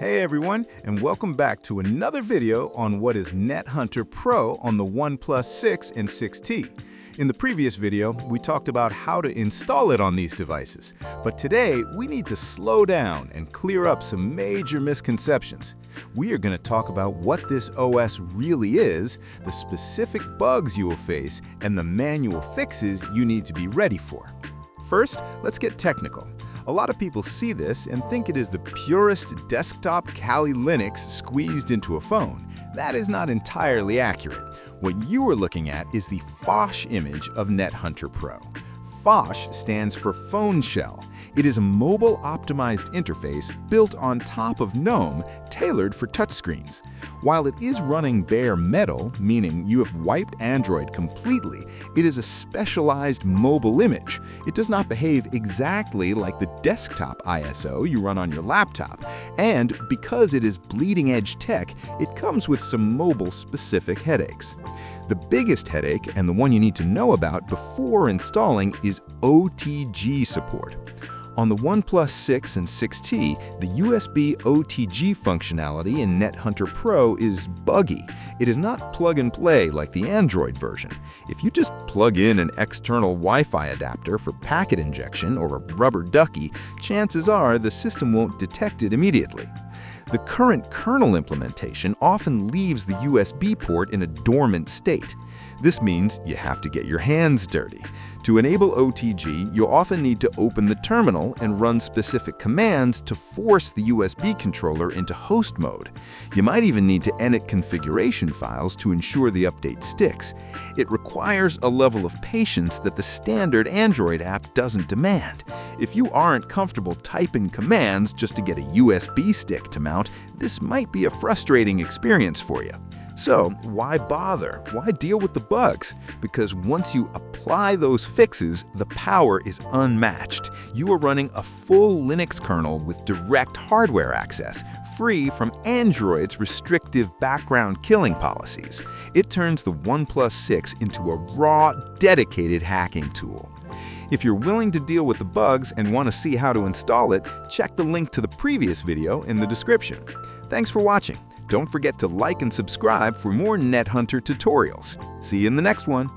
Hey everyone, and welcome back to another video on what is NetHunter Pro on the OnePlus 6 and 6T. In the previous video, we talked about how to install it on these devices, but today we need to slow down and clear up some major misconceptions. We are going to talk about what this OS really is, the specific bugs you will face, and the manual fixes you need to be ready for. First, let's get technical. A lot of people see this and think it is the purest desktop Kali Linux squeezed into a phone. That is not entirely accurate. What you are looking at is the Phosh image of NetHunter Pro. Phosh stands for Phone Shell. It is a mobile-optimized interface built on top of GNOME, tailored for touchscreens. While it is running bare metal, meaning you have wiped Android completely, it is a specialized mobile image. It does not behave exactly like the desktop ISO you run on your laptop. And because it is bleeding-edge tech, it comes with some mobile-specific headaches. The biggest headache, and the one you need to know about before installing, is OTG support. On the OnePlus 6 and 6T, the USB-OTG functionality in NetHunter Pro is buggy. It is not plug-and-play like the Android version. If you just plug in an external Wi-Fi adapter for packet injection or a rubber ducky, chances are the system won't detect it immediately. The current kernel implementation often leaves the USB port in a dormant state. This means you have to get your hands dirty. To enable OTG, you'll often need to open the terminal and run specific commands to force the USB controller into host mode. You might even need to edit configuration files to ensure the update sticks. It requires a level of patience that the standard Android app doesn't demand. If you aren't comfortable typing commands just to get a USB stick to mount, this might be a frustrating experience for you. So why bother? Why deal with the bugs? Because once you apply those fixes, the power is unmatched. You are running a full Linux kernel with direct hardware access, free from Android's restrictive background killing policies. It turns the OnePlus 6 into a raw, dedicated hacking tool. If you're willing to deal with the bugs and want to see how to install it, check the link to the previous video in the description. Thanks for watching. Don't forget to like and subscribe for more NetHunter tutorials. See you in the next one.